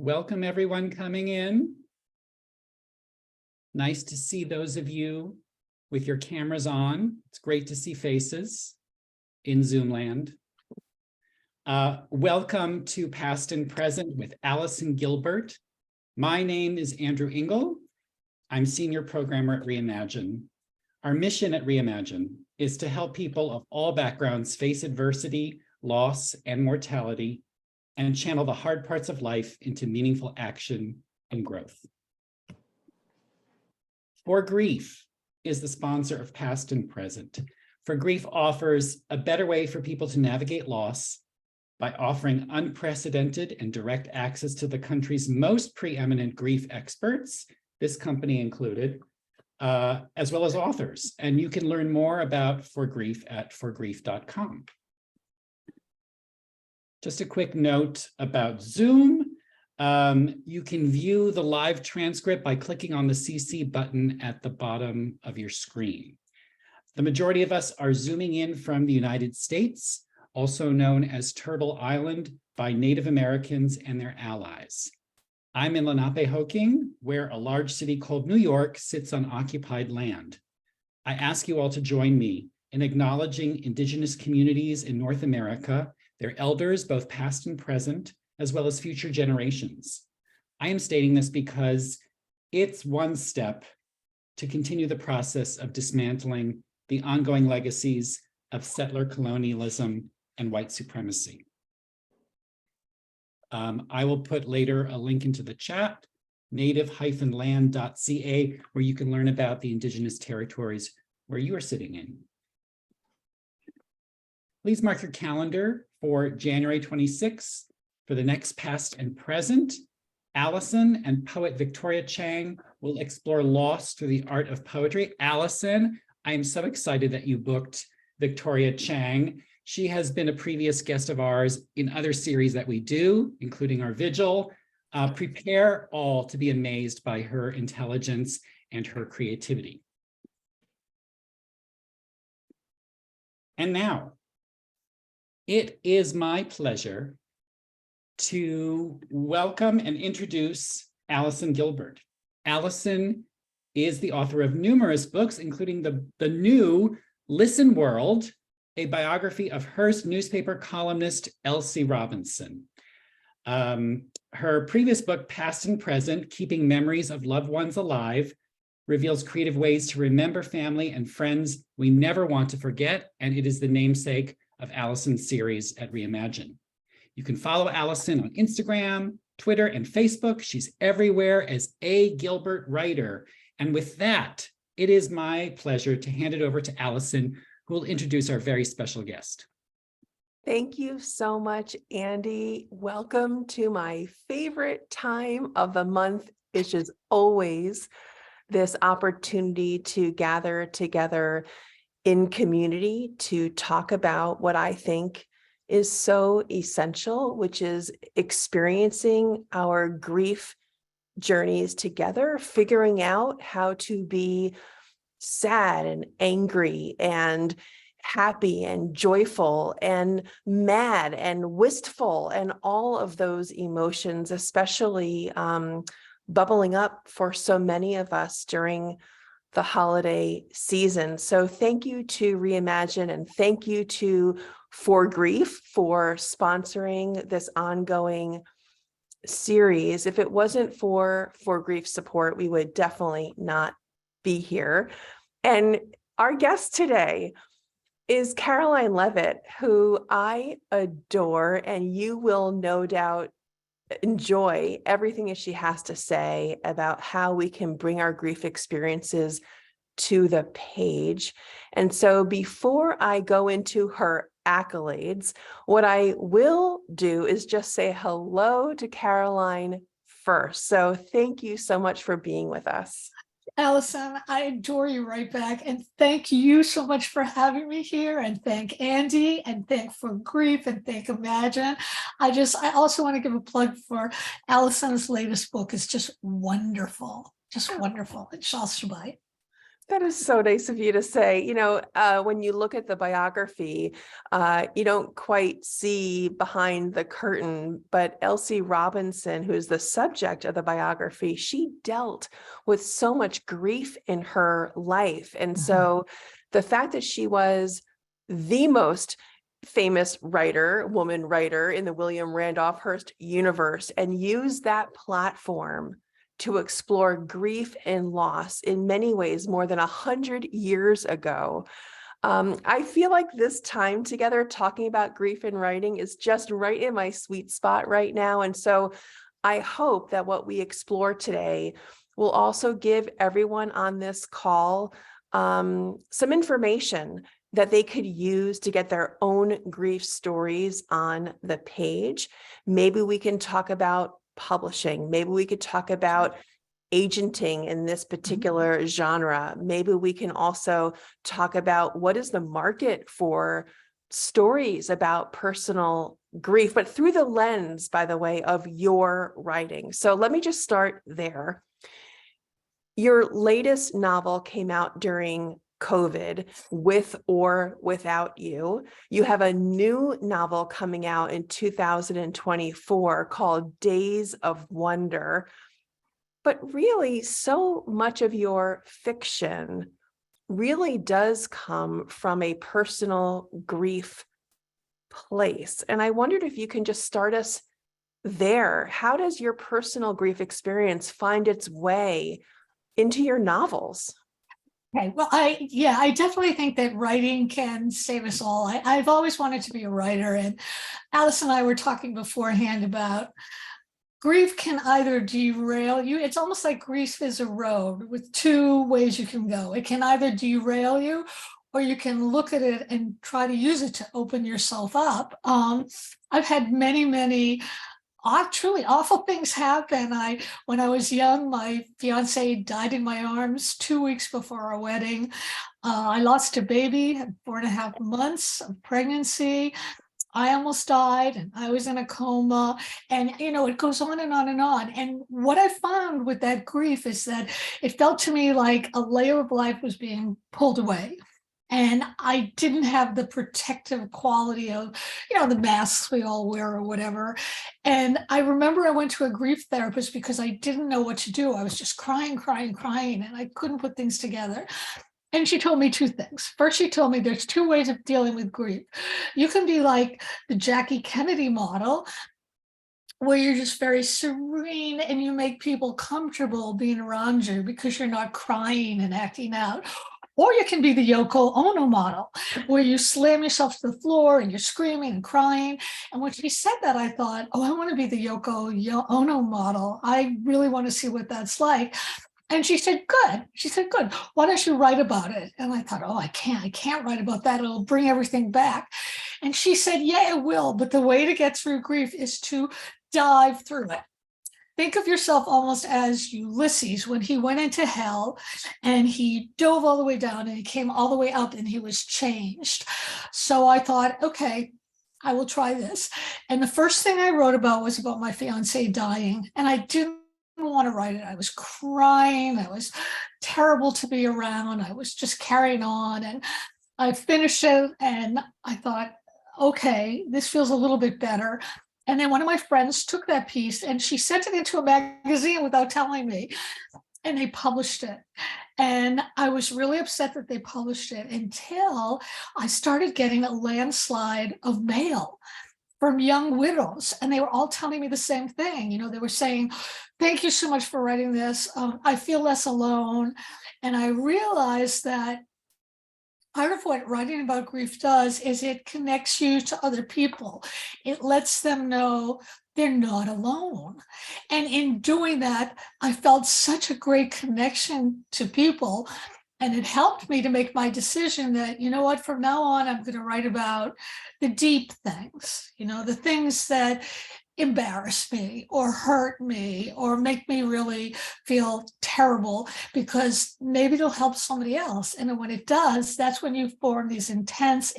Welcome everyone coming in. Nice to see those of you with your cameras on. It's great to see faces in Zoom land. Welcome to Past and Present with Allison Gilbert. My name is Andrew Engel. I'm Senior Programmer at Reimagine. Our mission at Reimagine is to help people of all backgrounds face adversity, loss, and mortality, and channel the hard parts of life into meaningful action and growth. For Grief is the sponsor of Past and Present. For Grief offers a better way for people to navigate loss by offering unprecedented and direct access to the country's most preeminent grief experts, this company included, as well as authors. And you can learn more about For Grief at forgrief.com. Just a quick note about Zoom. You can view the live transcript by clicking on the CC button at the bottom of your screen. The majority of us are zooming in from the United States, also known as Turtle Island by Native Americans and their allies. I'm in Lenapehoking, where a large city called New York sits on occupied land. I ask you all to join me in acknowledging Indigenous communities in North America, their elders, both past and present, as well as future generations. I am stating this because it's one step to continue the process of dismantling the ongoing legacies of settler colonialism and white supremacy. I will put later a link into the chat, native-land.ca, where you can learn about the Indigenous territories where you are sitting in. Please mark your calendar for January 26th for the next Past and Present. Allison and poet Victoria Chang will explore loss through the art of poetry. Allison, I am so excited that you booked Victoria Chang. She has been a previous guest of ours in other series that we do, including our Vigil. Prepare all to be amazed by her intelligence and her creativity. And now, it is my pleasure to welcome and introduce Allison Gilbert. Allison is the author of numerous books, including the new Listen World, a biography of Hearst newspaper columnist Elsie Robinson. Her previous book, Past and Present, Keeping Memories of Loved Ones Alive, reveals creative ways to remember family and friends we never want to forget, and it is the namesake of Allison's series at Reimagine. You can follow Allison on Instagram, Twitter, and Facebook. She's everywhere as A. Gilbert Writer. And with that, it is my pleasure to hand it over to Allison, who will introduce our very special guest. Thank you so much, Andy. Welcome to my favorite time of the month, which is always this opportunity to gather together in community to talk about what I think is so essential, which is experiencing our grief journeys together, figuring out how to be sad and angry and happy and joyful and mad and wistful and all of those emotions, especially bubbling up for so many of us during the holiday season. So thank you to Reimagine and thank you to For Grief for sponsoring this ongoing series. If it wasn't for Grief support, we would definitely not be here. And our guest today is Caroline Levitt, who I adore, and you will no doubt enjoy everything that she has to say about how we can bring our grief experiences to the page. And so before I go into her accolades, what I will do is just say hello to Caroline first. So thank you so much for being with us. Allison, I adore you right back. And thank you so much for having me here. And thank Andy and thank For Grief and thank Imagine. I also want to give a plug for Allison's latest book. It's just wonderful. And Shal Shabai. That is so nice of you to say. When you look at the biography, you don't quite see behind the curtain, but Elsie Robinson, who's the subject of the biography, she dealt with so much grief in her life. And so the fact that she was the most famous woman writer in the William Randolph Hearst universe, and used that platform to explore grief and loss in many ways more than 100 years ago. I feel like this time together talking about grief and writing is just right in my sweet spot right now. And so I hope that what we explore today will also give everyone on this call some information that they could use to get their own grief stories on the page. Maybe we can talk about publishing. Maybe we could talk about agenting in this particular genre. Maybe we can also talk about what is the market for stories about personal grief, but through the lens, by the way, of your writing. So let me just start there. Your latest novel came out during COVID, With or Without You. You have a new novel coming out in 2024 called Days of Wonder. But really, so much of your fiction really does come from a personal grief place. And I wondered if you can just start us there. How does your personal grief experience find its way into your novels? Okay, well, I definitely think that writing can save us all. I've always wanted to be a writer, and Alice and I were talking beforehand about grief can either derail you. It's almost like grief is a road with two ways you can go. It can either derail you, or you can look at it and try to use it to open yourself up. I've had many truly awful things happen. When I was young, my fiance died in my arms 2 weeks before our wedding. I lost a baby at 4.5 months of pregnancy. I almost died, and I was in a coma, and it goes on and on and on. And what I found with that grief is that it felt to me like a layer of life was being pulled away. And I didn't have the protective quality of, the masks we all wear or whatever. And I remember I went to a grief therapist because I didn't know what to do. I was just crying, and I couldn't put things together. And she told me two things. First, she told me there's two ways of dealing with grief. You can be like the Jackie Kennedy model, where you're just very serene and you make people comfortable being around you because you're not crying and acting out. Or you can be the Yoko Ono model, where you slam yourself to the floor and you're screaming and crying. And when she said that, I thought, oh, I want to be the Yoko Ono model. I really want to see what that's like. And she said, good. She said, good. Why don't you write about it? And I thought, oh, I can't write about that. It'll bring everything back. And she said, yeah, it will. But the way to get through grief is to dive through it. Think of yourself almost as Ulysses when he went into hell and he dove all the way down and he came all the way up and he was changed. So I thought, okay, I will try this. And the first thing I wrote about was about my fiance dying. And I didn't want to write it. I was crying. I was terrible to be around. I was just carrying on. And I finished it and I thought, okay, this feels a little bit better. And then one of my friends took that piece and she sent it into a magazine without telling me. And they published it. And I was really upset that they published it until I started getting a landslide of mail from young widows. And they were all telling me the same thing. They were saying, thank you so much for writing this. I feel less alone. And I realized that part of what writing about grief does is it connects you to other people. It lets them know they're not alone. And in doing that, I felt such a great connection to people. And it helped me to make my decision that, from now on, I'm going to write about the deep things, the things that embarrass me or hurt me or make me really feel terrible, because maybe it'll help somebody else. And when it does, that's when you form these intense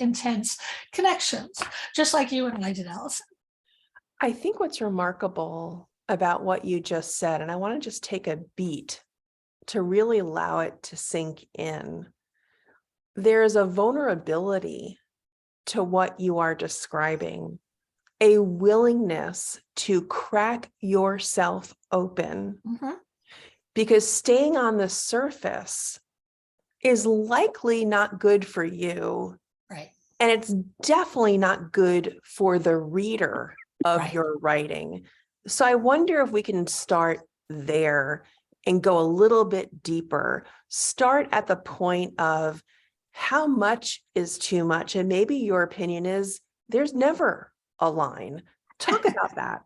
connections, just like you and I did, Allison. I think what's remarkable about what you just said, and I want to just take a beat to really allow it to sink in. There's a vulnerability to what you are describing, a willingness to crack yourself open, Mhm. because staying on the surface is likely not good for you. Right. And it's definitely not good for the reader of Right. your writing. So I wonder if we can start there and go a little bit deeper. Start at the point of how much is too much. And maybe your opinion is there's never a line. Talk about that.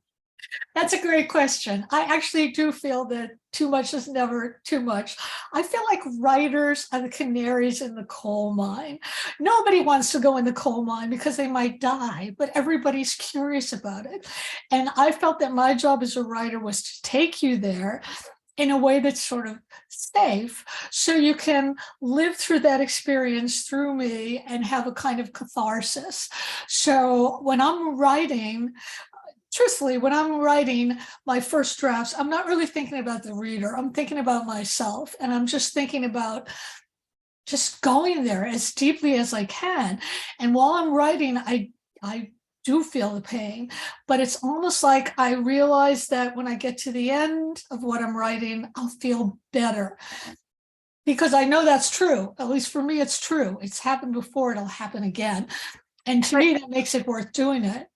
That's a great question. I actually do feel that too much is never too much. I feel like writers are the canaries in the coal mine. Nobody wants to go in the coal mine because they might die, but everybody's curious about it. And I felt that my job as a writer was to take you there in a way that's sort of safe, so you can live through that experience through me and have a kind of catharsis. So when I'm writing, truthfully, when I'm writing my first drafts, I'm not really thinking about the reader. I'm thinking about myself, and I'm just thinking about just going there as deeply as I can. And while I'm writing, I do feel the pain, but it's almost like I realize that when I get to the end of what I'm writing, I'll feel better. Because I know that's true. At least for me, it's true. It's happened before, it'll happen again. And to me, that makes it worth doing it.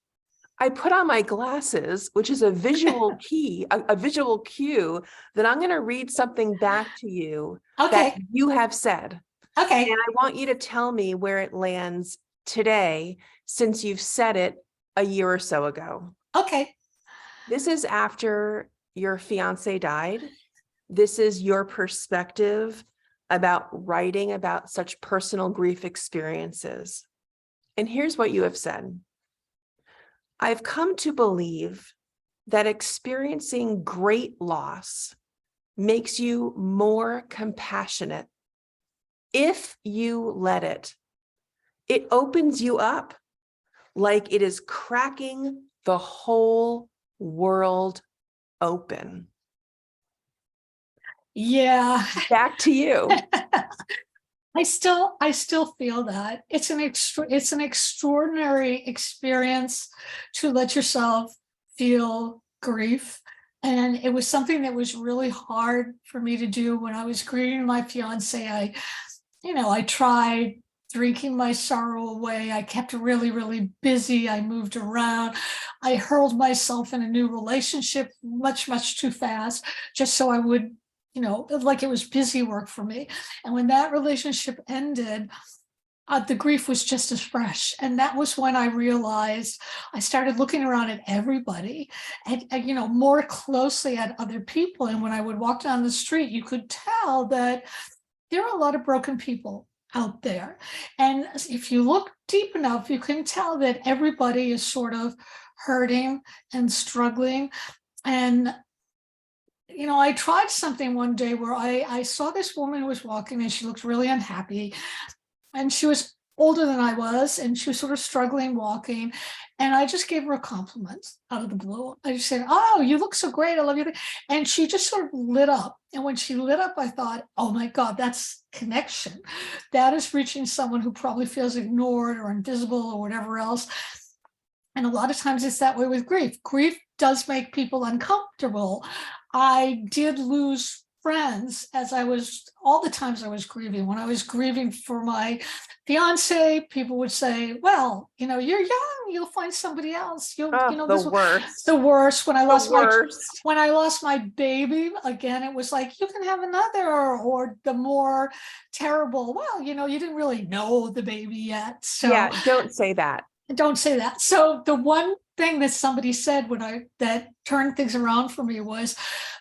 I put on my glasses, which is a visual key, a visual cue that I'm going to read something back to you that Okay. you have said. Okay. And I want you to tell me where it lands today, since you've said it a year or so ago. Okay. This is after your fiance died. This is your perspective about writing about such personal grief experiences. And here's what you have said. I've come to believe that experiencing great loss makes you more compassionate. If you let it, it opens you up like it is cracking the whole world open. Yeah. Back to you. I still feel that it's an extraordinary experience to let yourself feel grief. And it was something that was really hard for me to do when I was grieving my fiance. I tried drinking my sorrow away. I kept really, really busy. I moved around. I hurled myself in a new relationship much, much too fast, just so I would, like it was busy work for me. And when that relationship ended, the grief was just as fresh. And that was when I realized I started looking around at everybody and more closely at other people. And when I would walk down the street, you could tell that there are a lot of broken people out there. And if you look deep enough, you can tell that everybody is sort of hurting and struggling. And I tried something one day where I saw this woman who was walking and she looked really unhappy. And she was older than I was, and she was sort of struggling walking. And I just gave her a compliment out of the blue. I just said, "Oh, you look so great. I love you." And she just sort of lit up. And when she lit up, I thought, oh my God, that's connection. That is reaching someone who probably feels ignored or invisible or whatever else. And a lot of times it's that way with grief. Grief does make people uncomfortable. I did lose friends all the times I was grieving. When I was grieving for my fiance, people would say, well, you're young, you'll find somebody else. The worst. The worst. When I lost my baby, again, it was like, you can have another, or the more terrible, well, you didn't really know the baby yet. So yeah, don't say that. Don't say that. So the one thing that somebody said that turned things around for me was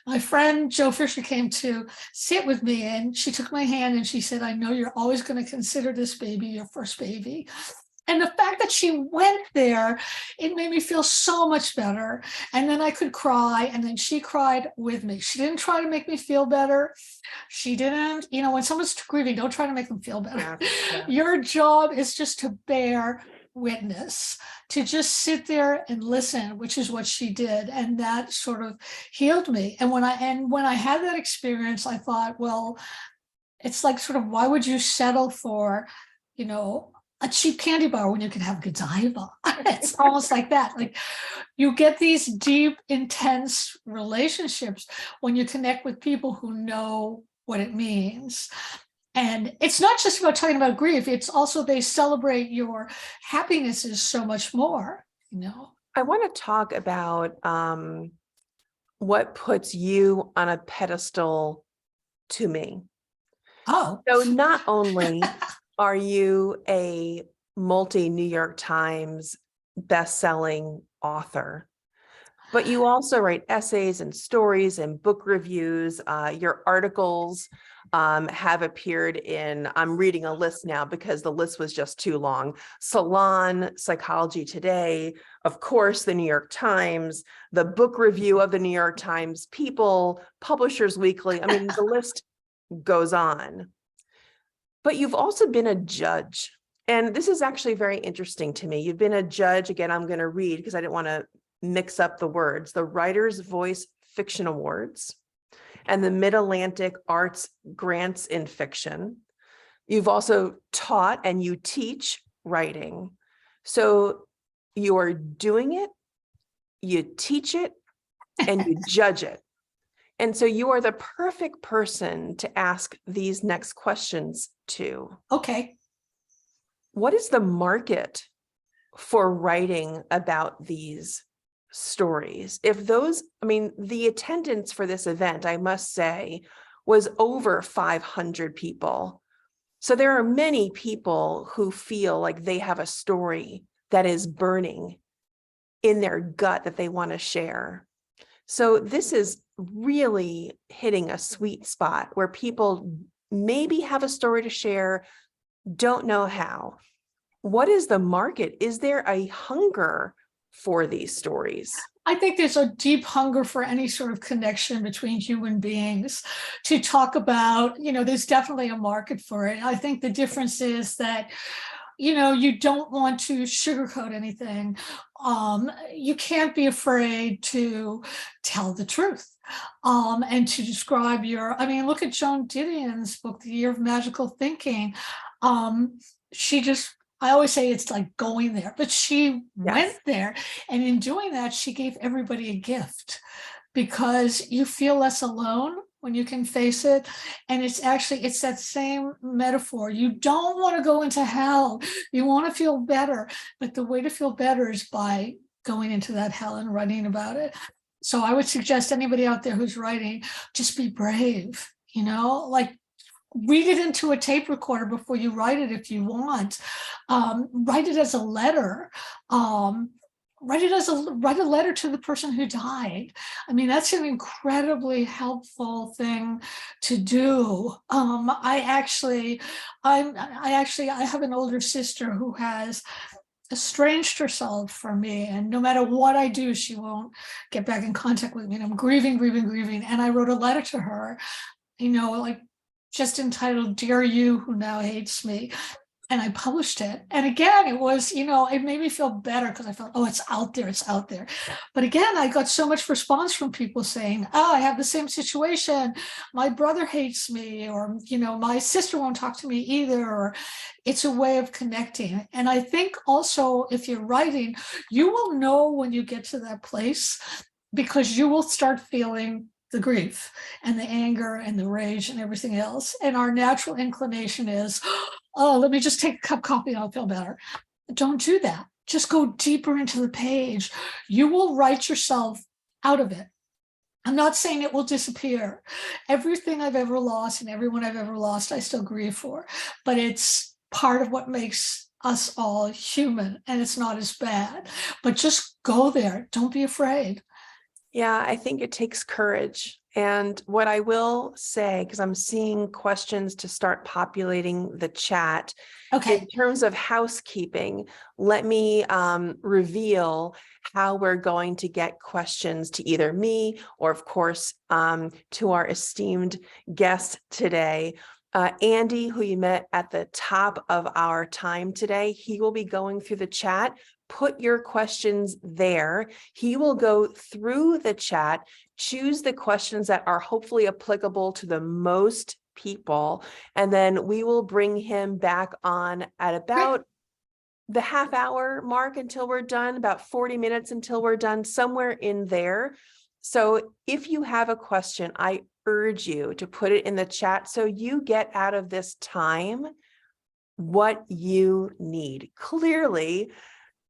my friend Jo Fisher came to sit with me, and she took my hand and she said, "I know you're always going to consider this baby your first baby." And the fact that she went there, it made me feel so much better. And then I could cry, and then she cried with me. She didn't try to make me feel better. She didn't, when someone's grieving, don't try to make them feel better. Yeah. Your job is just to bear witness, to just sit there and listen, which is what she did. And that sort of healed me. And when I had that experience, I thought, well, it's like sort of, why would you settle for, a cheap candy bar when you can have Godiva? It's almost like that. Like, you get these deep, intense relationships when you connect with people who know what it means. And it's not just about talking about grief. It's also, they celebrate your happinesses so much more, I want to talk about what puts you on a pedestal to me. Oh. So not only are you a multi-New York Times best-selling author, but you also write essays and stories and book reviews. Your articles have appeared in, I'm reading a list now because the list was just too long, Salon, Psychology Today, of course, the New York Times, the book review of the New York Times, People, Publishers Weekly. I mean, the list goes on. But you've also been a judge. And this is actually very interesting to me. You've been a judge. Again, I'm going to read because I didn't want to mix up the words. The Writer's Voice Fiction Awards and the Mid-Atlantic Arts Grants in Fiction. You've also taught and you teach writing. So you are doing it, you teach it, and you judge it. And so you are the perfect person to ask these next questions to. Okay. What is the market for writing about these stories? If those, I mean, the attendance for this event, I must say, was over 500 people. So there are many people who feel like they have a story that is burning in their gut that they want to share. So this is really hitting a sweet spot where people maybe have a story to share, don't know how. What is the market? Is there a hunger for these stories? I think there's a deep hunger for any sort of connection between human beings to talk about, there's definitely a market for it. I think the difference is that, you don't want to sugarcoat anything. You can't be afraid to tell the truth and to describe look at Joan Didion's book, The Year of Magical Thinking. I always say it's like going there, but she went there. And in doing that, she gave everybody a gift because you feel less alone when you can face it. And it's that same metaphor. You don't want to go into hell. You want to feel better. But the way to feel better is by going into that hell and writing about it. So I would suggest anybody out there who's writing, just be brave, read it into a tape recorder before you write it if you want. Write it as a letter. Write a letter to the person who died. I mean, that's an incredibly helpful thing to do. I have an older sister who has estranged herself from me, and no matter what I do, she won't get back in contact with me. And I'm grieving. And I wrote a letter to her, just entitled Dear You Who Now Hates Me. And I published it. And again, it was, it made me feel better because I felt, it's out there. But again, I got so much response from people saying, I have the same situation. My brother hates me, or, my sister won't talk to me either, or it's a way of connecting. And I think also if you're writing, you will know when you get to that place because you will start feeling the grief and the anger and the rage and everything else. And our natural inclination is, let me just take a cup of coffee and I'll feel better. Don't do that. Just go deeper into the page. You will write yourself out of it. I'm not saying it will disappear. Everything I've ever lost and everyone I've ever lost, I still grieve for, but it's part of what makes us all human, and it's not as bad. But just go there. Don't be afraid. Yeah, I think it takes courage. And what I will say, because I'm seeing questions to start populating the chat, in terms of housekeeping, let me reveal how we're going to get questions to either me or, of course, to our esteemed guest today. Andy, who you met at the top of our time today, he will be going through the chat. Put your questions there. He will go through the chat, choose the questions that are hopefully applicable to the most people, and then we will bring him back on at about the half-hour mark until we're done, about 40 minutes until we're done, somewhere in there. So if you have a question, I urge you to put it in the chat so you get out of this time what you need. Clearly,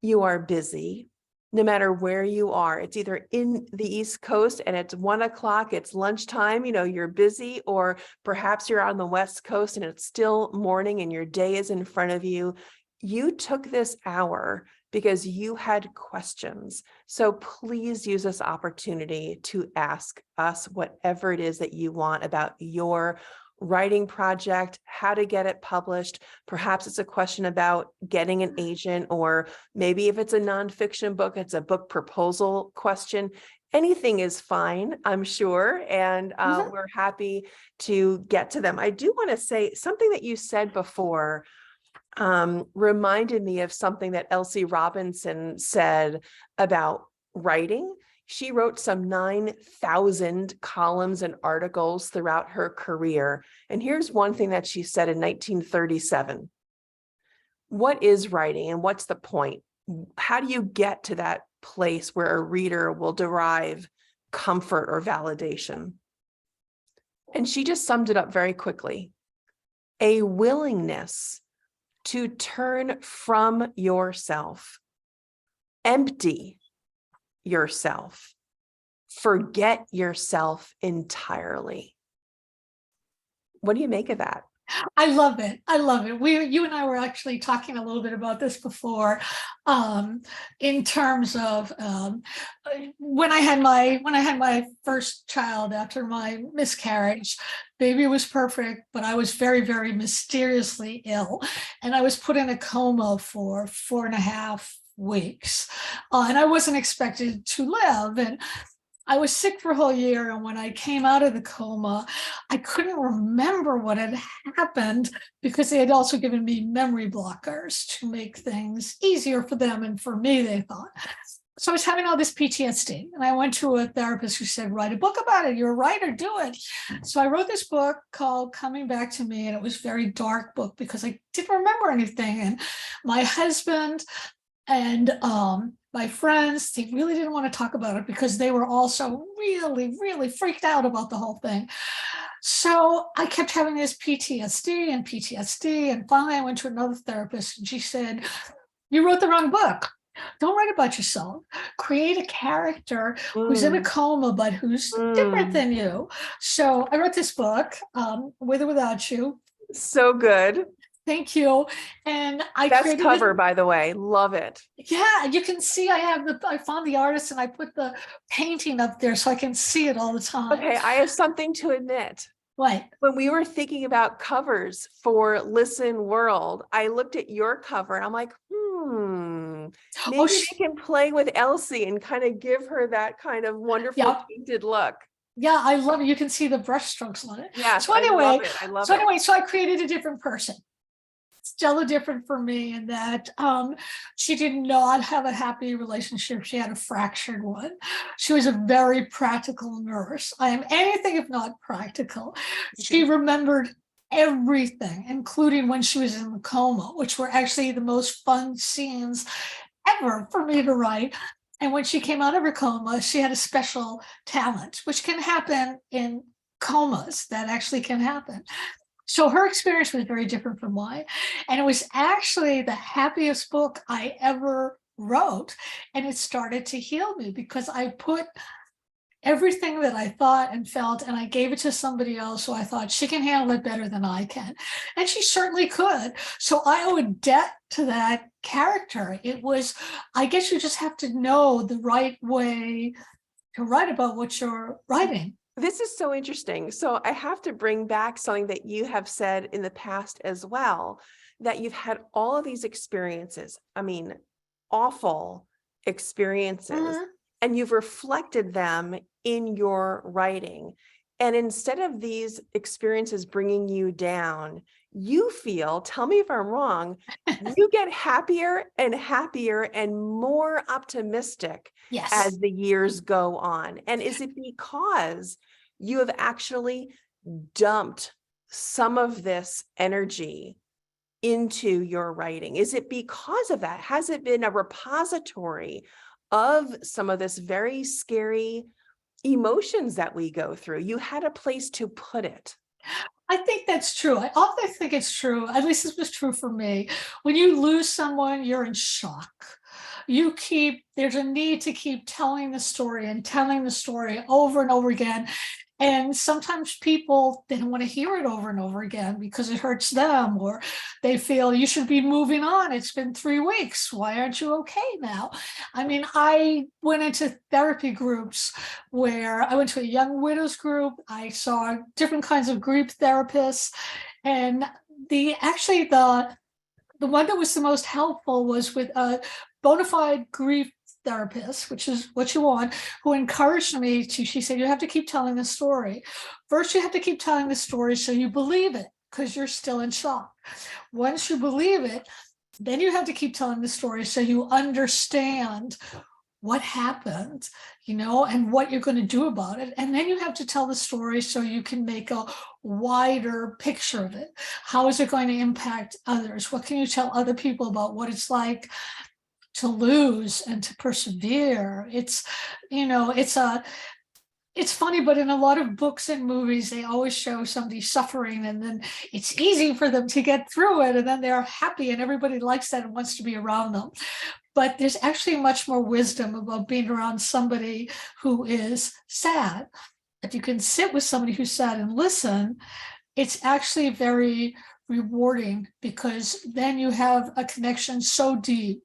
you are busy, no matter where you are. It's either in the East Coast and it's 1 o'clock, it's lunchtime, you're busy, or perhaps you're on the West Coast and it's still morning and your day is in front of you. You took this hour because you had questions. So please use this opportunity to ask us whatever it is that you want about your writing project, how to get it published. Perhaps it's a question about getting an agent, or maybe if it's a nonfiction book, it's a book proposal question. Anything is fine, I'm sure, and we're happy to get to them. I do want to say something that you said before reminded me of something that Elsie Robinson said about writing. She wrote some 9,000 columns and articles throughout her career. And here's one thing that she said in 1937. What is writing and what's the point? How do you get to that place where a reader will derive comfort or validation? And she just summed it up very quickly. A willingness to turn from yourself, empty yourself, forget yourself entirely. What do you make of that? I love it. I love it. You and I were actually talking a little bit about this before, in terms of when I had my first child after my miscarriage. Baby was perfect, but I was very, very mysteriously ill, and I was put in a coma for 4.5 weeks, and I wasn't expected to live. And I was sick for a whole year, and when I came out of the coma, I couldn't remember what had happened because they had also given me memory blockers to make things easier for them and for me, they thought. So I was having all this PTSD, and I went to a therapist who said, write a book about it. You're a writer, do it. So I wrote this book called Coming Back to Me, and it was a very dark book because I didn't remember anything. And my husband and my friends, they really didn't want to talk about it because they were also really, really freaked out about the whole thing. So I kept having this PTSD. And finally I went to another therapist, and she said, you wrote the wrong book. Don't write about yourself. Create a character who's in a coma, but who's different than you. So I wrote this book, With or Without You. So good. Thank you. And I best created cover, by the way. Love it. Yeah, you can see I found the artist and I put the painting up there so I can see it all the time. Okay, I have something to admit. What? When we were thinking about covers for Listen World, I looked at your cover and I'm like, maybe we can play with Elsie and kind of give her that kind of wonderful painted look. Yeah, I love it. You can see the brush strokes on it. Yeah. So anyway, I love it. So I created a different person. Stella different for me in that she did not have a happy relationship. She had a fractured one. She was a very practical nurse. I am anything if not practical. She remembered everything, including when she was in the coma, which were actually the most fun scenes ever for me to write. And when she came out of her coma, she had a special talent, which can happen in comas. That actually can happen. So her experience was very different from mine. And it was actually the happiest book I ever wrote. And it started to heal me because I put everything that I thought and felt, and I gave it to somebody else who I thought she can handle it better than I can. And she certainly could. So I owe a debt to that character. It was, I guess you just have to know the right way to write about what you're writing. This is so interesting. So I have to bring back something that you have said in the past as well, that you've had all of these experiences. I mean, awful experiences, and you've reflected them in your writing. And instead of these experiences bringing you down, you feel, tell me if I'm wrong, you get happier and more optimistic Yes. as the years go on. And is it because you have actually dumped some of this energy into your writing? Is it because of that? Has it been a repository of some of this very scary emotions that we go through? You had a place to put it. I think that's true. I often think it's true. At least this was true for me. When you lose someone, you're in shock. There's a need to keep telling the story and telling the story over and over again. And sometimes people, they don't want to hear it over and over again because it hurts them, or they feel you should be moving on. It's been 3 weeks. Why aren't you okay now? I mean, I went into therapy groups where I went to a young widows group. I saw different kinds of grief therapists. And the one that was the most helpful was with a bona fide grief therapist, which is what you want, who encouraged me to, she said, you have to keep telling the story. First, you have to keep telling the story so you believe it, because you're still in shock. Once you believe it, then you have to keep telling the story so you understand what happened, and what you're going to do about it. And then you have to tell the story so you can make a wider picture of it. How is it going to impact others? What can you tell other people about what it's like to lose and to persevere? It's funny, but in a lot of books and movies, they always show somebody suffering and then it's easy for them to get through it. And then they're happy and everybody likes that and wants to be around them. But there's actually much more wisdom about being around somebody who is sad. If you can sit with somebody who's sad and listen, it's actually very rewarding, because then you have a connection so deep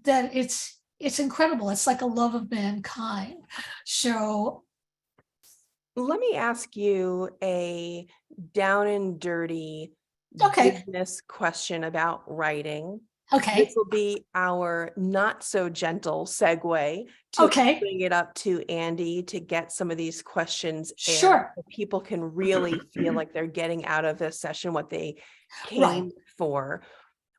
that it's incredible. It's like a love of mankind. So let me ask you a down and dirty business question about writing. Okay. This will be our not so gentle segue to bring it up to Andy to get some of these questions aired, sure, so people can really feel like they're getting out of this session what they came right for.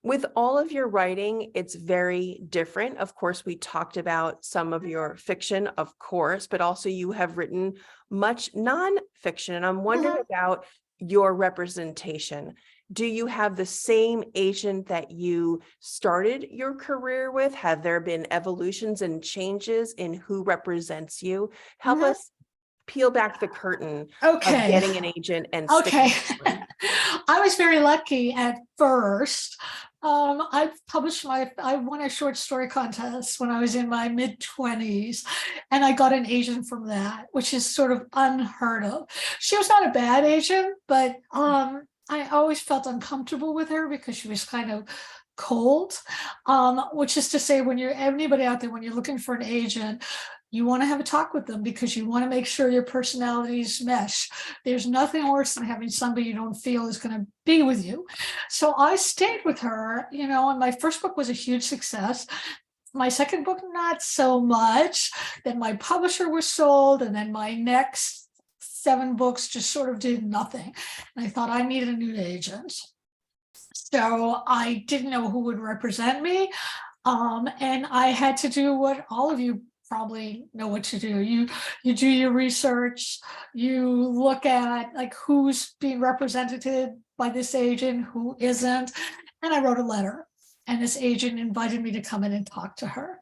With all of your writing, it's very different. Of course, we talked about some of your fiction, of course, but also you have written much nonfiction. And I'm wondering about your representation. Do you have the same agent that you started your career with? Have there been evolutions and changes in who represents you? Help us peel back the curtain of getting an agent and sticking with one. I was very lucky at first. I won a short story contest when I was in my mid-20s, and I got an agent from that, which is sort of unheard of. She was not a bad agent, but I always felt uncomfortable with her because she was kind of cold, which is to say, when you're anybody out there, when you're looking for an agent, you want to have a talk with them because you want to make sure your personalities mesh. There's nothing worse than having somebody you don't feel is going to be with you. So I stayed with her, and my first book was a huge success. My second book, not so much. Then my publisher was sold, and then my next 7 books just sort of did nothing. And I thought I needed a new agent. So I didn't know who would represent me. And I had to do what all of you probably know what to do. You do your research, you look at like who's being represented by this agent, who isn't. And I wrote a letter, and this agent invited me to come in and talk to her.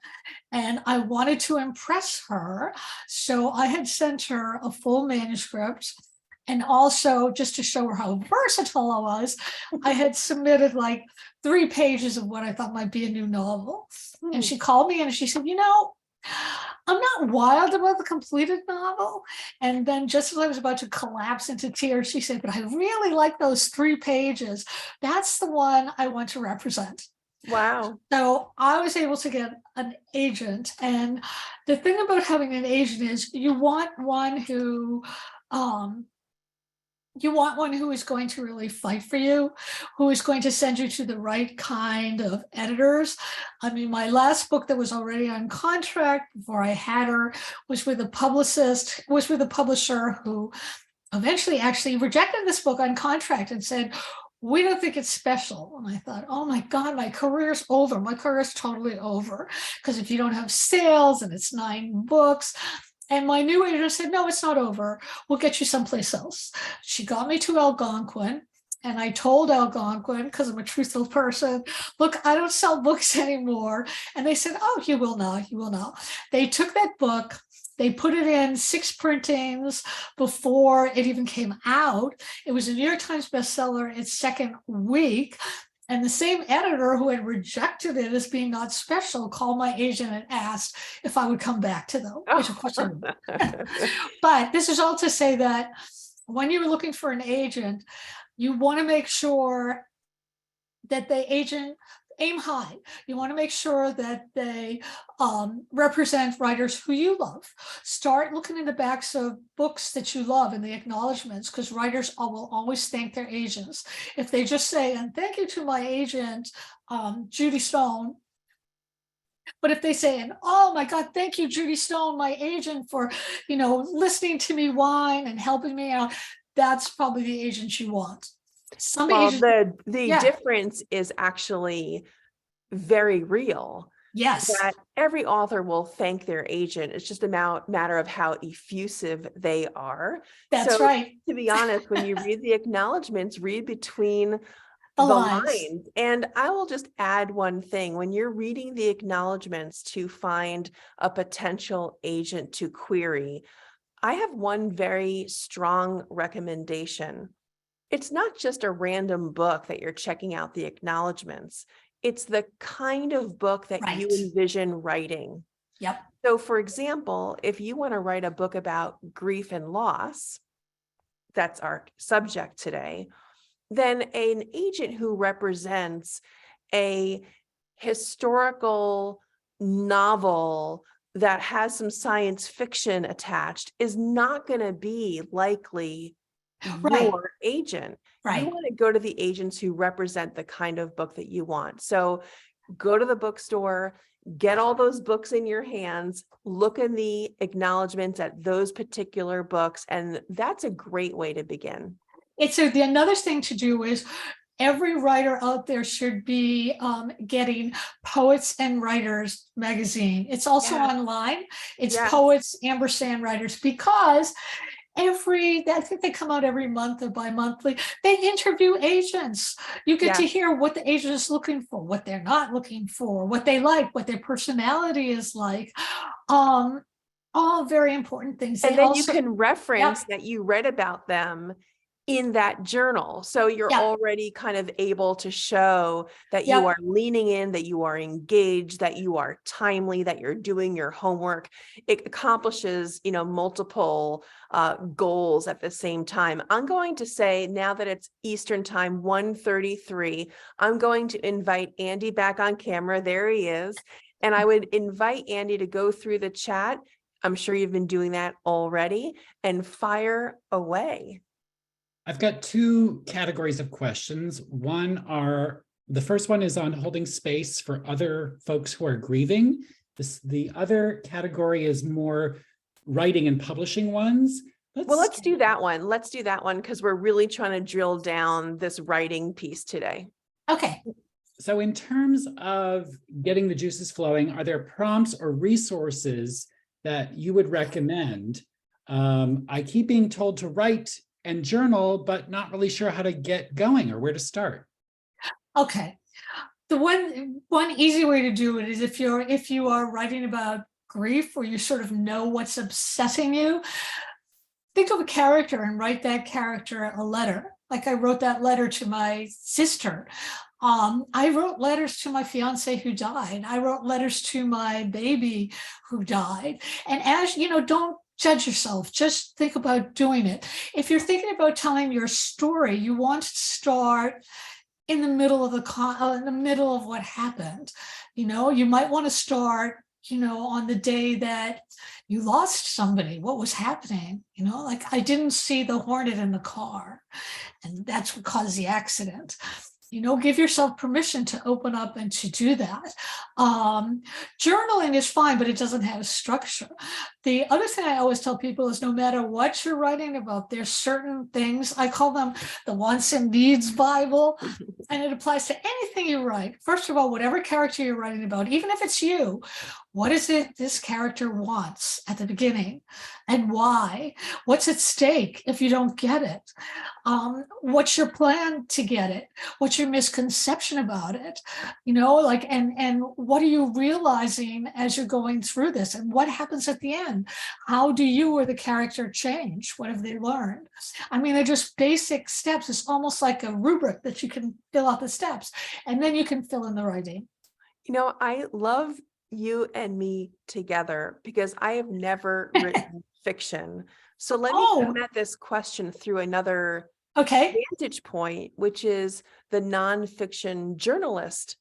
And I wanted to impress her. So I had sent her a full manuscript. And also, just to show her how versatile I was, I had submitted like 3 pages of what I thought might be a new novel. And she called me and she said, I'm not wild about the completed novel. And then just as I was about to collapse into tears, she said, but I really like those 3 pages. That's the one I want to represent. Wow. So I was able to get an agent. And the thing about having an agent is you want one who is going to really fight for you, who is going to send you to the right kind of editors. I mean, my last book that was already on contract before I had her was with a publisher who eventually actually rejected this book on contract and said, we don't think it's special. And I thought, oh my God, my career's over. My career is totally over. Because if you don't have sales and it's 9 books. And my new agent said, no, it's not over. We'll get you someplace else. She got me to Algonquin. And I told Algonquin, because I'm a truthful person, look, I don't sell books anymore. And they said, oh, you will now, you will now. They took that book, they put it in 6 printings before it even came out. It was a New York Times bestseller its second week. And the same editor who had rejected it as being not special called my agent and asked if I would come back to them, which of course I would. But this is all to say that when you're looking for an agent, you want to make sure that the agent aim high. You want to make sure that they represent writers who you love. Start looking in the backs of books that you love and the acknowledgments, because writers will always thank their agents. If they just say, and thank you to my agent, Judy Stone. But if they say, and oh my God, thank you, Judy Stone, my agent, for, listening to me whine and helping me out, that's probably the agent you want. Some Well, agents, the yeah. difference is actually very real. yes, That every author will thank their agent. It's just a matter of how effusive they are. that's So, right. to be honest, when you read the acknowledgments, read between The the lines. lines. And I will just add one thing. When you're reading the acknowledgments to find a potential agent to query, I have one very strong recommendation. It's not just a random book that you're checking out the acknowledgments. It's the kind of book that you Right. envision writing. Yep. So, for example, if you want to write a book about grief and loss, that's our subject today, then an agent who represents a historical novel that has some science fiction attached is not going to be likely Right. your agent. Right. You want to go to the agents who represent the kind of book that you want. So go to the bookstore, get all those books in your hands, look in the acknowledgments at those particular books, and that's a great way to begin. Another thing to do is every writer out there should be getting Poets and Writers magazine. It's also online. It's Poets Ampersand Writers, because I think they come out every month or bi-monthly. They interview agents. You get to hear what the agent is looking for, what they're not looking for, what they like, what their personality is like. All very important things. And then you can reference that you read about them in that journal. So you're already kind of able to show that you are leaning in, that you are engaged, that you are timely, that you're doing your homework. It accomplishes, multiple goals at the same time. I'm going to say, now that it's Eastern time, 1:33, I'm going to invite Andy back on camera. There he is. And I would invite Andy to go through the chat. I'm sure you've been doing that already, and fire away. I've got 2 categories of questions. The first one is on holding space for other folks who are grieving. The other category is more writing and publishing ones. Let's do that one. Let's do that one, because we're really trying to drill down this writing piece today. Okay. So in terms of getting the juices flowing, are there prompts or resources that you would recommend? I keep being told to write and journal, but not really sure how to get going or where to start. Okay. The one easy way to do it is if you are writing about grief, or you sort of know what's obsessing you, think of a character and write that character a letter. Like I wrote that letter to my sister. I wrote letters to my fiance who died. I wrote letters to my baby who died. And as you know, don't judge yourself, just think about doing it. If you're thinking about telling your story, you want to start in the middle of what happened. You might want to start, on the day that you lost somebody, what was happening, like I didn't see the Hornet in the car, and that's what caused the accident. give yourself permission to open up and to do that. Journaling is fine, but it doesn't have a structure. The other thing I always tell people is no matter what you're writing about, there's certain things, I call them the wants and needs Bible, and it applies to anything you write. First of all, whatever character you're writing about, even if it's you, what is it this character wants at the beginning and why? What's at stake if you don't get it? What's your plan to get it? What's your misconception about it? And what are you realizing as you're going through this? And what happens at the end? How do you or the character change? What have they learned? I mean, they're just basic steps. It's almost like a rubric that you can fill out the steps, and then you can fill in the writing. I love you and me together because I have never written fiction. So let me come at this question through another vantage point, which is the nonfiction journalist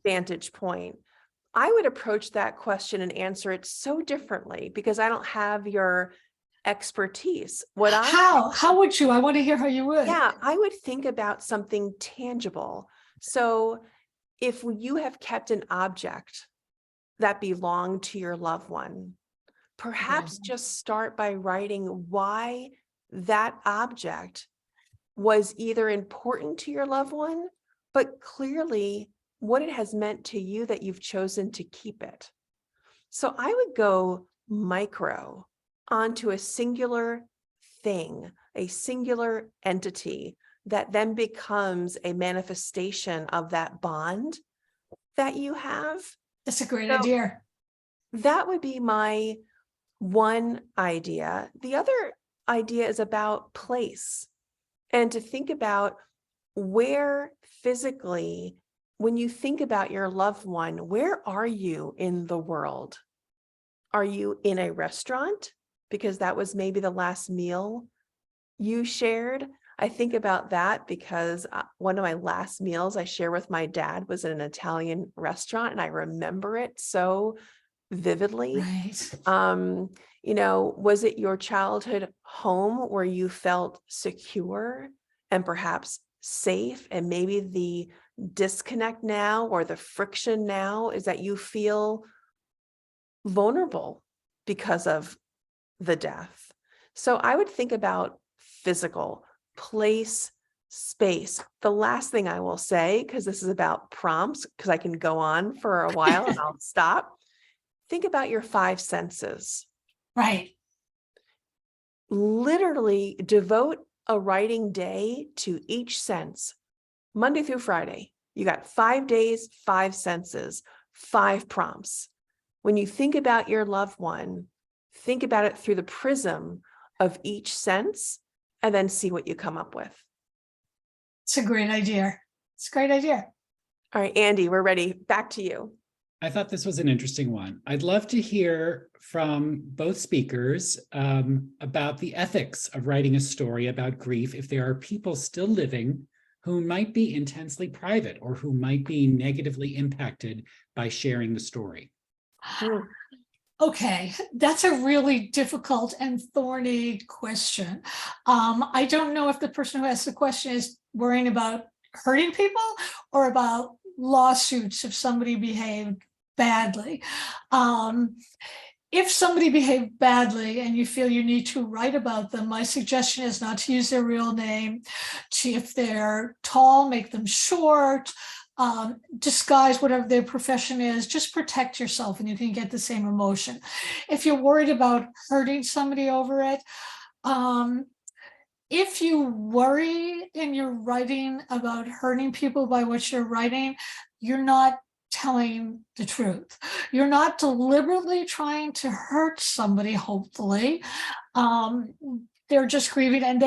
vantage point. I would approach that question and answer it so differently because I don't have your expertise. How would you? I want to hear how you would. Yeah, I would think about something tangible. So if you have kept an object that belonged to your loved one, perhaps just start by writing why that object was either important to your loved one, but clearly what it has meant to you that you've chosen to keep it. So I would go micro onto a singular thing, a singular entity that then becomes a manifestation of that bond that you have. That's a great idea. That would be my one idea. The other idea is about place, and to think about where physically, when you think about your loved one, where are you in the world? Are you in a restaurant? Because that was maybe the last meal you shared. I think about that because one of my last meals I shared with my dad was in an Italian restaurant, and I remember it so vividly. Right. Was it your childhood home where you felt secure and perhaps safe? And maybe the disconnect now or the friction now is that you feel vulnerable because of the death. So I would think about physical, place, space. The last thing I will say, because this is about prompts, because I can go on for a while and I'll stop. Think about your 5 senses. Right. Literally devote a writing day to each sense. Monday through Friday, you got 5 days, 5 senses, 5 prompts. When you think about your loved one, think about it through the prism of each sense and then see what you come up with. It's a great idea. It's a great idea. All right, Andy, we're ready. Back to you. I thought this was an interesting one. I'd love to hear from both speakers about the ethics of writing a story about grief if there are people still living who might be intensely private or who might be negatively impacted by sharing the story. Okay, that's a really difficult and thorny question. I don't know if the person who asked the question is worrying about hurting people or about lawsuits if somebody behaved badly. If somebody behaved badly and you feel you need to write about them, my suggestion is not to use their real name. If they're tall, make them short. Disguise whatever their profession is, just protect yourself and you can get the same emotion. If you're worried about hurting somebody over it, if you worry in your writing about hurting people by what you're writing, you're not telling the truth. You're not deliberately trying to hurt somebody, hopefully. They're just grieving, and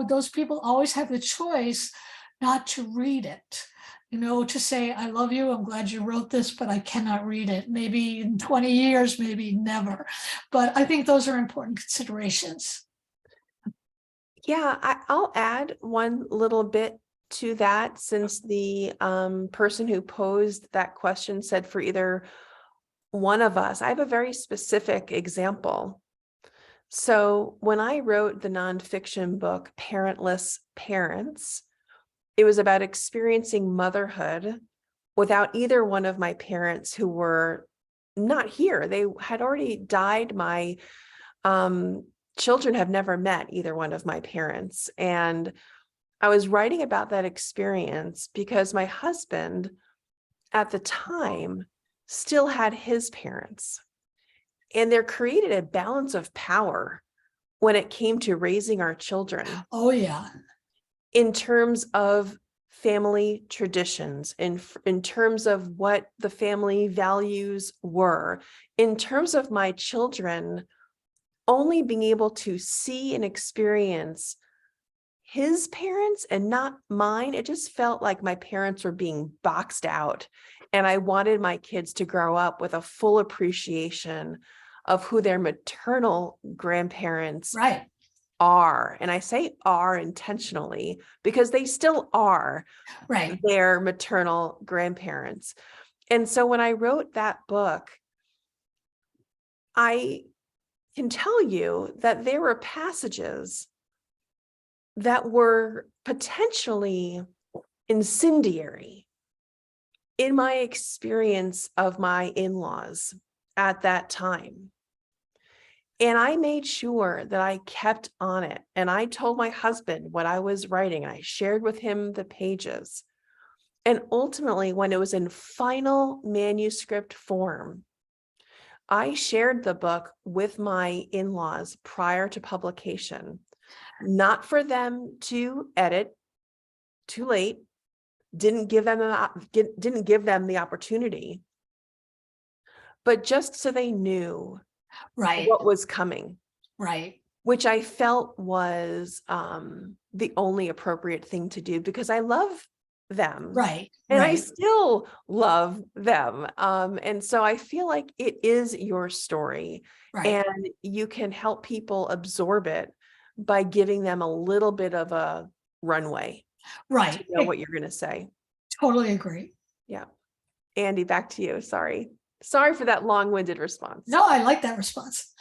those people always have the choice not to read it. To say, I love you, I'm glad you wrote this, but I cannot read it. Maybe in 20 years, maybe never. But I think those are important considerations. Yeah, I'll add one little bit to that, since the person who posed that question said for either one of us. I have a very specific example. So when I wrote the nonfiction book, Parentless Parents, It was about experiencing motherhood without either one of my parents, who were not here. They had already died. My children have never met either one of my parents. And I was writing about that experience because my husband at the time still had his parents. And there created a balance of power when it came to raising our children Oh, yeah. in terms of family traditions, in terms of what the family values were, in terms of my children only being able to see and experience his parents and not mine. It just felt like my parents were being boxed out. And I wanted my kids to grow up with a full appreciation of who their maternal grandparents Right. are. And I say are intentionally because they still are Right. their maternal grandparents. And so when I wrote that book, I can tell you that there were passages that were potentially incendiary in my experience of my in-laws at that time. And I made sure that I kept on it. And I told my husband what I was writing. I shared with him the pages. And ultimately, when it was in final manuscript form, I shared the book with my in-laws prior to publication, not for them to edit, too late, didn't give them the opportunity, but just so they knew Right. what was coming, Right. which I felt was the only appropriate thing to do because I love them. Right. And I Right. still love them. And so I feel like it is your story, Right. and you can help people absorb it by giving them a little bit of a runway Right. to know I what you're going to say. totally agree. Yeah. Andy, back to you. Sorry for that long-winded response. No, I like that response.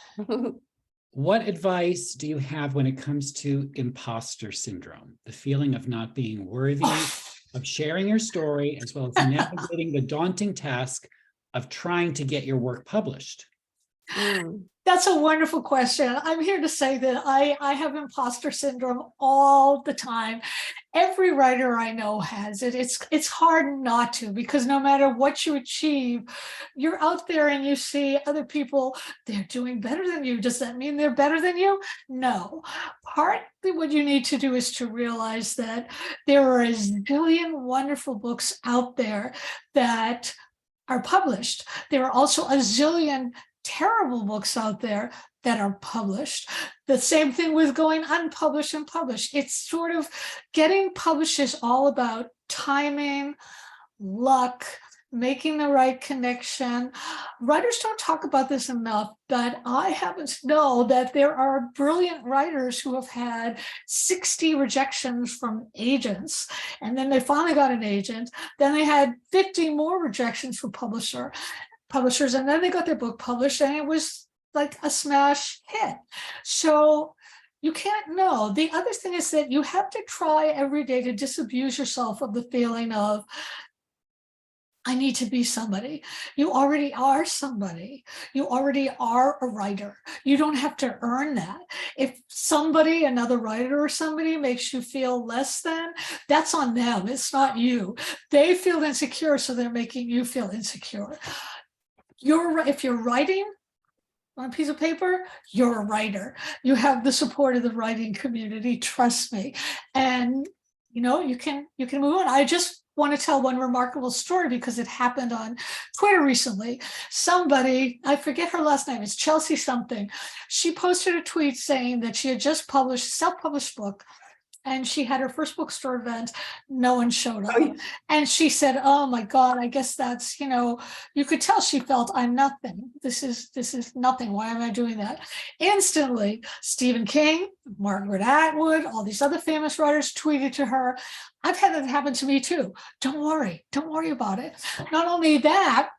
What advice do you have when it comes to imposter syndrome, the feeling of not being worthy of sharing your story, as well as navigating the daunting task of trying to get your work published? That's a wonderful question. I'm here to say that I have imposter syndrome all the time. Every writer I know has it. It's hard not to, because no matter what you achieve, you're out there and you see other people, they're doing better than you. Does that mean they're better than you? No. Partly what you need to do is to realize that there are a zillion wonderful books out there that are published. There are also a zillion terrible books out there that are published. The same thing with going unpublished and published. It's sort of getting published is all about timing, luck, making the right connection. Writers don't talk about this enough, but I happen to know that there are brilliant writers who have had 60 rejections from agents, and then they finally got an agent. Then they had 50 more rejections from publishers, and then they got their book published, and it was like a smash hit. So you can't know. The other thing is that you have to try every day to disabuse yourself of the feeling of, I need to be somebody. You already are somebody. You already are a writer. You don't have to earn that. If somebody, another writer or somebody, makes you feel less than, that's on them. It's not you. They feel insecure, so they're making you feel insecure. If you're writing on a piece of paper, you're a writer. You have the support of the writing community, trust me. And you can move on. I just want to tell one remarkable story because it happened on Twitter recently. Somebody, I forget her last name, it's Chelsea something. She posted a tweet saying that she had just published a self-published book, and she had her first bookstore event. No one showed up. And she said, oh my God, I guess that's, you could tell she felt, I'm nothing. This is nothing. Why am I doing that? Instantly, Stephen King, Margaret Atwood, all these other famous writers tweeted to her, I've had that happen to me too. Don't worry about it. Not only that,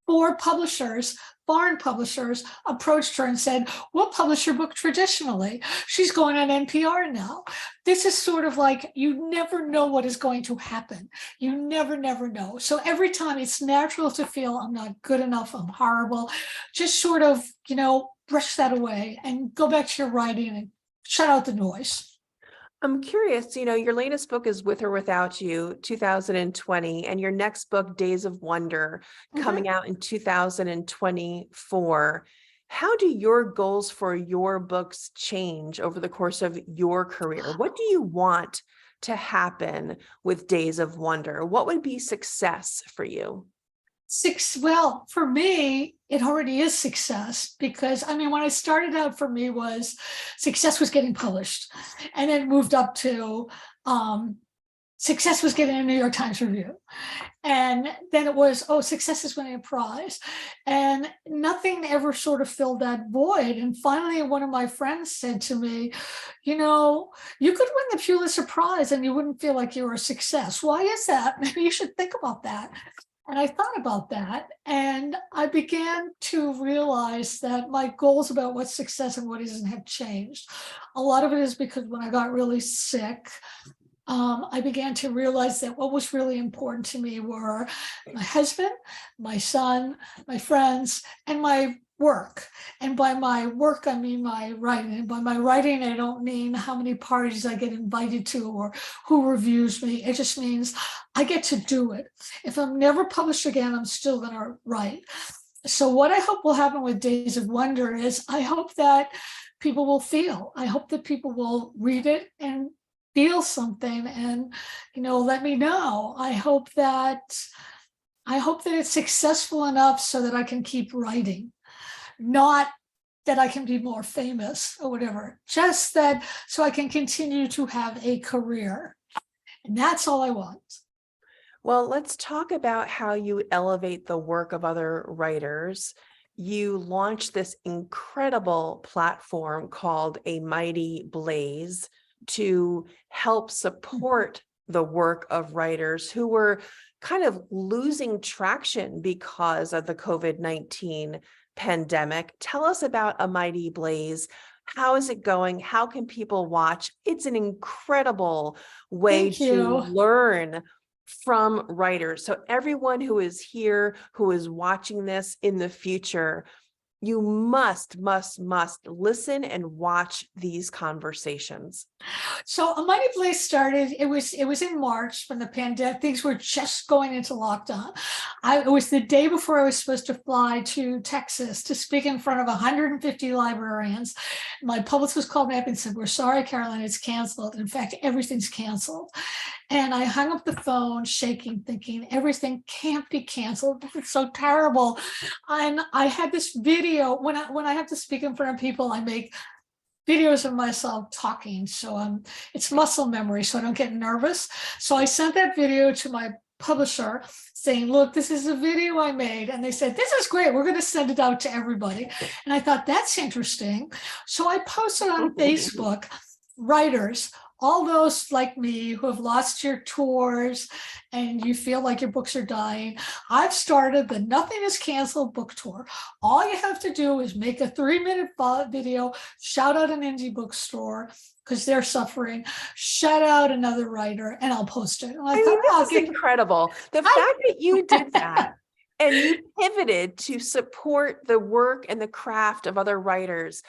4 publishers foreign publishers approached her and said, we'll publish your book traditionally. She's going on NPR now. This is sort of like, you never know what is going to happen. You never know. So every time it's natural to feel I'm not good enough, I'm horrible, just sort of, brush that away and go back to your writing and shut out the noise. I'm curious, your latest book is With or Without You, 2020, and your next book, Days of Wonder, coming out in 2024. How do your goals for your books change over the course of your career? What do you want to happen with Days of Wonder? What would be success for you? Well, for me, it already is success, because when I started out, for me was success was getting published, and then moved up to success was getting a New York Times review, and then it was, success is winning a prize, and nothing ever sort of filled that void. And finally, one of my friends said to me, you could win the Pulitzer Prize and you wouldn't feel like you were a success. Why is that? Maybe you should think about that. And I thought about that, and I began to realize that my goals about what's success and what isn't have changed. A lot of it is because when I got really sick, I began to realize that what was really important to me were my husband, my son, my friends, and my work. And by my work, I mean my writing. And by my writing, I don't mean how many parties I get invited to or who reviews me. It just means I get to do it. If I'm never published again, I'm still going to write. So what I hope will happen with Days of Wonder is I hope that people will feel. I hope that people will read it and feel something and, let me know. I hope that it's successful enough so that I can keep writing. Not that I can be more famous or whatever, just that so I can continue to have a career. And that's all I want. Well, let's talk about how you elevate the work of other writers. You launched this incredible platform called A Mighty Blaze to help support the work of writers who were kind of losing traction because of the COVID-19 pandemic. Tell us about A Mighty Blaze. How is it going? How can people watch? It's an incredible way to learn from writers. So everyone who is here, who is watching this in the future, you must listen and watch these conversations. So A Mighty Blaze started, it was in March when the pandemic, things were just going into lockdown. It was the day before I was supposed to fly to Texas to speak in front of 150 librarians. My publicist called me up and said, we're sorry, Caroline, it's canceled. In fact, everything's canceled. And I hung up the phone shaking, thinking everything can't be canceled. It's so terrible. And I had this video, when I have to speak in front of people, I make videos of myself talking. So it's muscle memory, so I don't get nervous. So I sent that video to my publisher saying, look, this is a video I made. And they said, this is great. We're going to send it out to everybody. And I thought, that's interesting. So I posted on Facebook, writers, all those like me who have lost your tours and you feel like your books are dying, I've started the Nothing is Canceled book tour. All you have to do is make a 3-minute video, shout out an indie bookstore because they're suffering, shout out another writer, and I'll post it. This is incredible. The fact that you did that and you pivoted to support the work and the craft of other writers.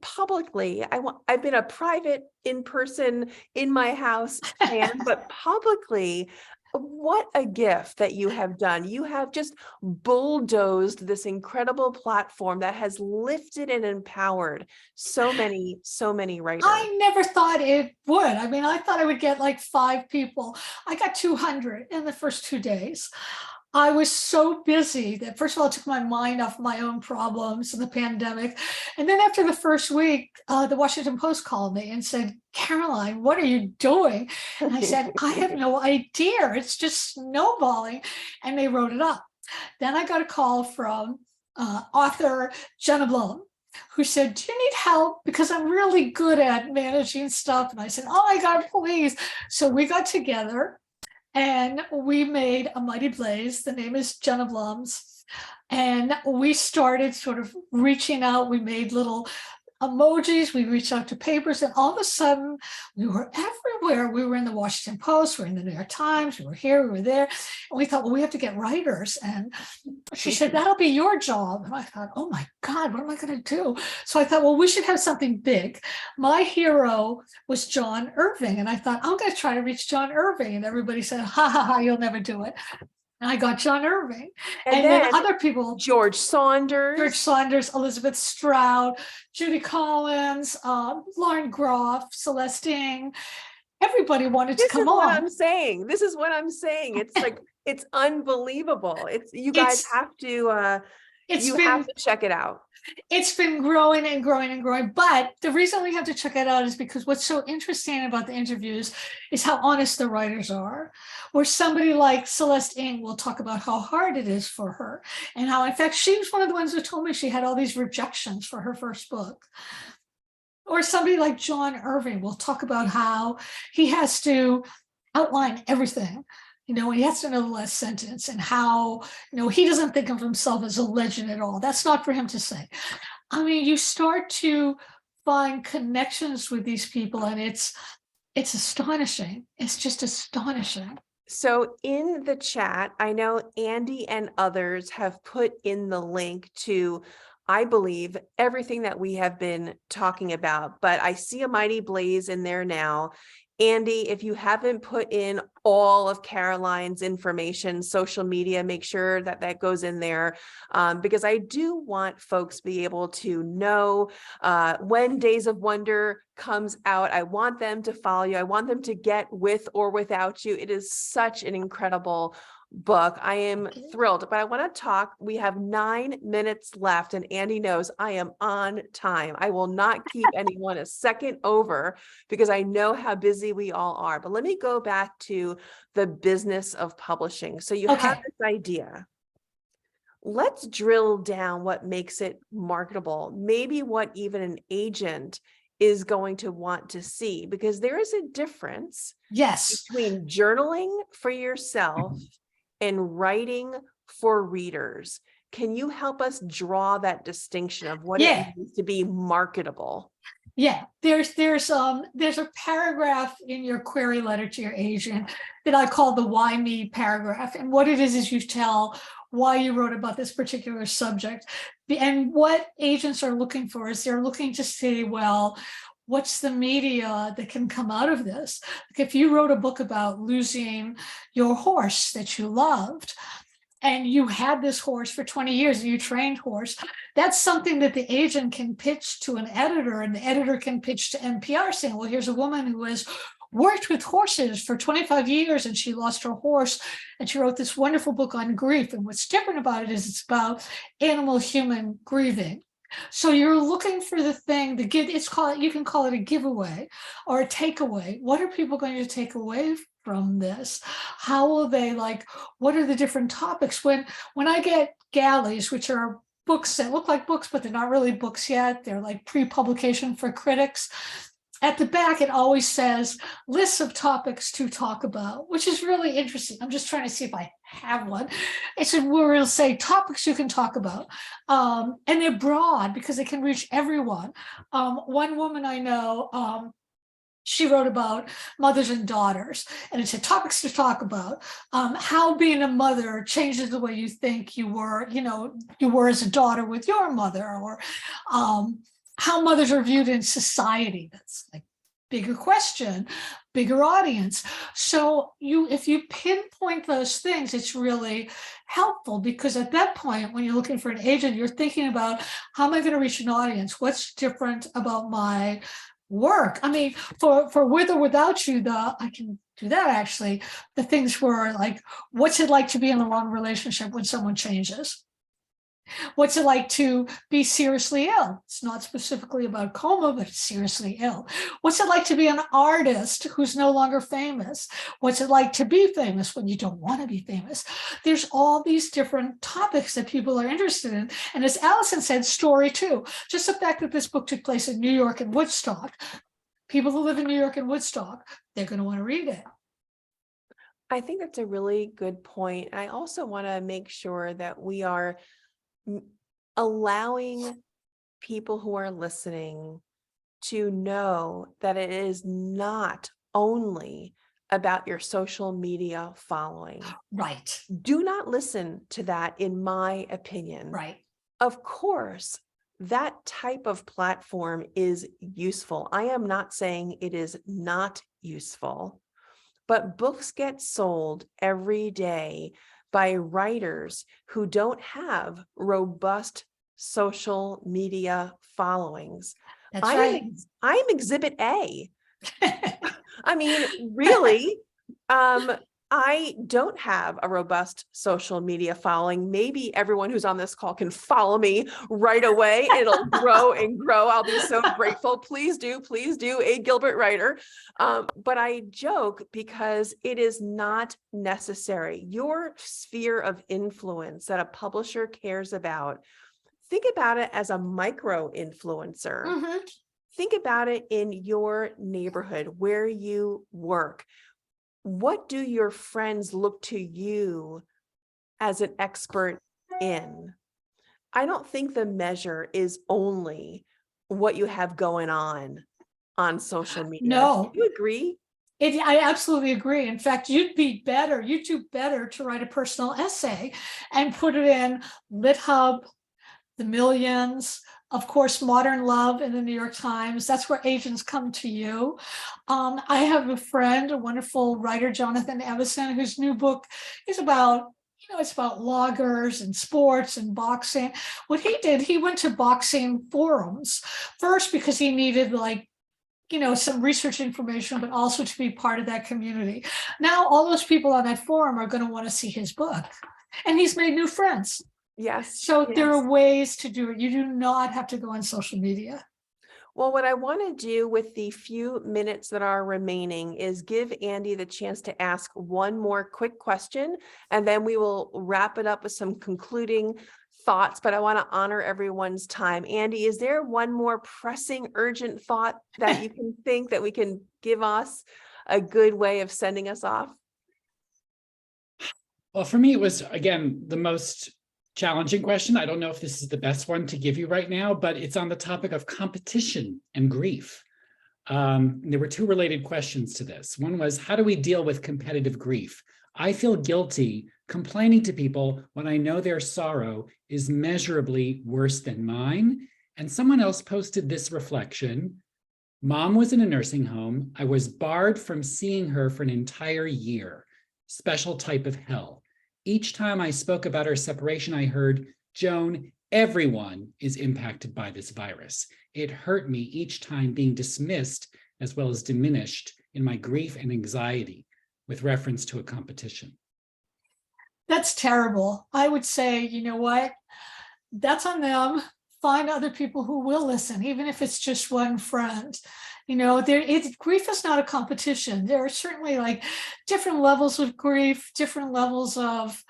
Publicly, I've been a private in-person in my house fan, but publicly, what a gift that you have done. You have just bulldozed this incredible platform that has lifted and empowered so many writers. I never thought it would. I thought I would get like 5 people. I got 200 in the first 2 days. I was so busy that, first of all, it took my mind off my own problems and the pandemic. And then after the first week, the Washington Post called me and said, Caroline, what are you doing? And I said, I have no idea. It's just snowballing. And they wrote it up. Then I got a call from author Jenna Blum, who said, do you need help? Because I'm really good at managing stuff. And I said, oh my God, please. So we got together and we made A Mighty Blaze. The name is Jenna Blum's. And we started sort of reaching out. We made little emojis, we reached out to papers, and all of a sudden we were everywhere. We were in the Washington Post, we were in the New York Times, we were here, we were there. And we thought, well, we have to get writers. And she said, that'll be your job. And I thought, oh my God, what am I going to do? So I thought, well, we should have something big. My hero was John Irving. And I thought, I'm going to try to reach John Irving. And everybody said, ha ha ha, you'll never do it. And I got John Irving. And then other people, George Saunders, Elizabeth Stroud, Judy Collins, Lauren Groff, Celeste Ng, everybody wanted to come on. This is what I'm saying. It's like, it's unbelievable. You guys have to, have to check it out. It's been growing and growing and growing. But the reason we have to check it out is because what's so interesting about the interviews is how honest the writers are. Where somebody like Celeste Ng will talk about how hard it is for her and how, in fact, she was one of the ones who told me she had all these rejections for her first book. Or somebody like John Irving will talk about how he has to outline everything. He has to know the last sentence, and how, he doesn't think of himself as a legend at all. That's not for him to say. I mean, you start to find connections with these people, and it's astonishing. It's just astonishing. So in the chat, I know Andy and others have put in the link to, I believe, everything that we have been talking about, but I see a mighty blaze in there now. Andy, if you haven't put in all of Caroline's information, social media, make sure that that goes in there, because I do want folks to be able to know when Days of Wonder comes out. I want them to follow you. I want them to get With or Without You. It is such an incredible book. I am thrilled, but I want to talk. We have 9 minutes left, and Andy knows I am on time. I will not keep anyone a second over because I know how busy we all are. But let me go back to the business of publishing. So you have this idea. Let's drill down what makes it marketable, maybe what even an agent is going to want to see, because there is a difference between journaling for yourself and writing for readers. Can you help us draw that distinction of what it means to be marketable? Yeah, there's a paragraph in your query letter to your agent that I call the why me paragraph. And what it is you tell why you wrote about this particular subject. And what agents are looking for is they're looking to see, well, what's the media that can come out of this? Like if you wrote a book about losing your horse that you loved, and you had this horse for 20 years and you trained horse, that's something that the agent can pitch to an editor, and the editor can pitch to NPR saying, well, here's a woman who has worked with horses for 25 years and she lost her horse and she wrote this wonderful book on grief. And what's different about it is it's about animal-human grieving. So you're looking for the thing, you can call it a giveaway or a takeaway. What are people going to take away from this? How will they what are the different topics? When I get galleys, which are books that look like books, but they're not really books yet, they're like pre-publication for critics. At the back, it always says lists of topics to talk about, which is really interesting. I'm just trying to see if I have one. It's where it'll say topics you can talk about. And they're broad because they can reach everyone. One woman I know, she wrote about mothers and daughters, and it said topics to talk about, how being a mother changes the way you think you were as a daughter with your mother, or how mothers are viewed in society. That's like bigger question, bigger audience. So if you pinpoint those things, it's really helpful, because at that point, when you're looking for an agent, you're thinking about, how am I going to reach an audience? What's different about my work? I mean, for With or Without You, I can do that actually. The things were like, what's it like to be in a long relationship when someone changes? What's it like to be seriously ill? It's not specifically about coma, but it's seriously ill. What's it like to be an artist who's no longer famous? What's it like to be famous when you don't want to be famous? There's all these different topics that people are interested in. And as Allison said, story too. Just the fact that this book took place in New York and Woodstock, people who live in New York and Woodstock, they're going to want to read it. I think that's a really good point. I also want to make sure that we are allowing people who are listening to know that it is not only about your social media following. Right, Do not listen to that, in my opinion. right. Of course, that type of platform is useful. I am not saying it is not useful, but books get sold every day by writers who don't have robust social media followings. That's right. I am exhibit A. I mean, really, I don't have a robust social media following. Maybe everyone who's on this call can follow me right away. It'll grow and grow. I'll be so grateful. Please do, A Gilbert Writer. But I joke because it is not necessary. Your sphere of influence that a publisher cares about, think about it as a micro influencer. Mhm. Think about it in your neighborhood where you work. What do your friends look to you as an expert in? I don't think the measure is only what you have going on social media. No. Do you agree? I absolutely agree. In fact, you'd do better to write a personal essay and put it in LitHub, The Millions, of course, Modern Love in the New York Times. That's where agents come to you. I have a friend, a wonderful writer, Jonathan Evison, whose new book is about, it's about loggers and sports and boxing. What he did, he went to boxing forums first because he needed some research information, but also to be part of that community. Now, all those people on that forum are going to want to see his book, and he's made new friends. Yes. So there yes. are ways to do it. You do not have to go on social media. Well, what I want to do with the few minutes that are remaining is give Andy the chance to ask one more quick question, and then we will wrap it up with some concluding thoughts. But I want to honor everyone's time. Andy, is there one more pressing, urgent thought that you can think that we can give us a good way of sending us off? Well, for me, it was, again, the most challenging question. I don't know if this is the best one to give you right now, but it's on the topic of competition and grief. There were two related questions to this. One was, how do we deal with competitive grief? I feel guilty complaining to people when I know their sorrow is measurably worse than mine. And someone else posted this reflection. Mom was in a nursing home. I was barred from seeing her for an entire year. Special type of hell. Each time I spoke about our separation, I heard, Joan, everyone is impacted by this virus. It hurt me each time being dismissed as well as diminished in my grief and anxiety with reference to a competition. That's terrible. I would say, you know what? That's on them. Find other people who will listen, even if it's just one friend. Grief is not a competition. There are certainly different levels of grief, different levels of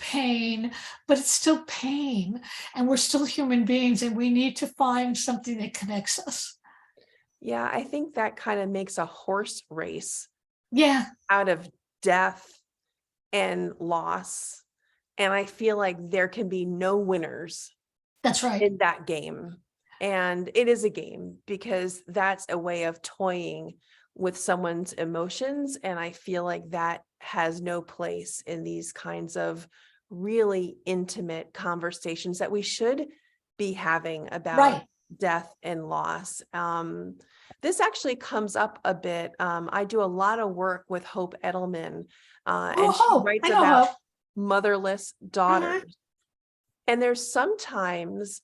pain, but it's still pain, and we're still human beings, and we need to find something that connects us. Yeah, I think that kind of makes a horse race out of death and loss. And I feel like there can be no winners. That's right. In that game. And it is a game because that's a way of toying with someone's emotions. And I feel like that has no place in these kinds of really intimate conversations that we should be having about death and loss. This actually comes up a bit. I do a lot of work with Hope Edelman, and she writes about motherless daughters. And there's sometimes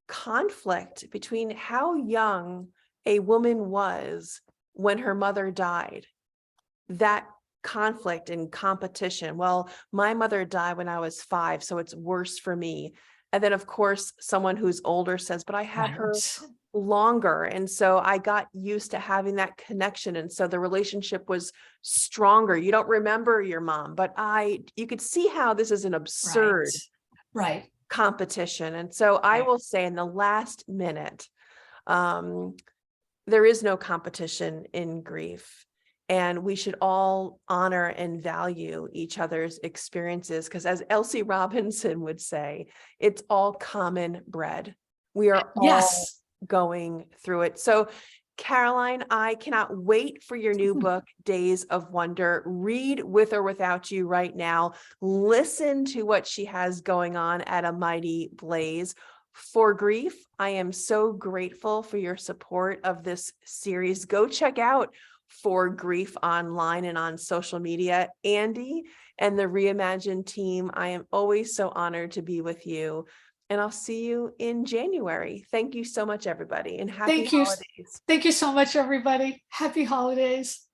conflict between how young a woman was when her mother died. That conflict and competition. Well, my mother died when I was 5, so it's worse for me. And then, of course, someone who's older says, but I had her longer. And so I got used to having that connection. And so the relationship was stronger. You don't remember your mom, but you could see how this is an absurd competition. And so I will say in the last minute, there is no competition in grief. And we should all honor and value each other's experiences, because as Elsie Robinson would say, it's all common bread. We are all Yes. going through it. So Caroline, I cannot wait for your new book, Days of Wonder. Read With or Without You right now. Listen to what she has going on at A Mighty Blaze. For Grief, I am so grateful for your support of this series. Go check out For Grief online and on social media. Andy and the Reimagine team, I am always so honored to be with you. And I'll see you in January. Thank you so much, everybody, and happy Thank you. holidays. Thank you so much, everybody. Happy holidays.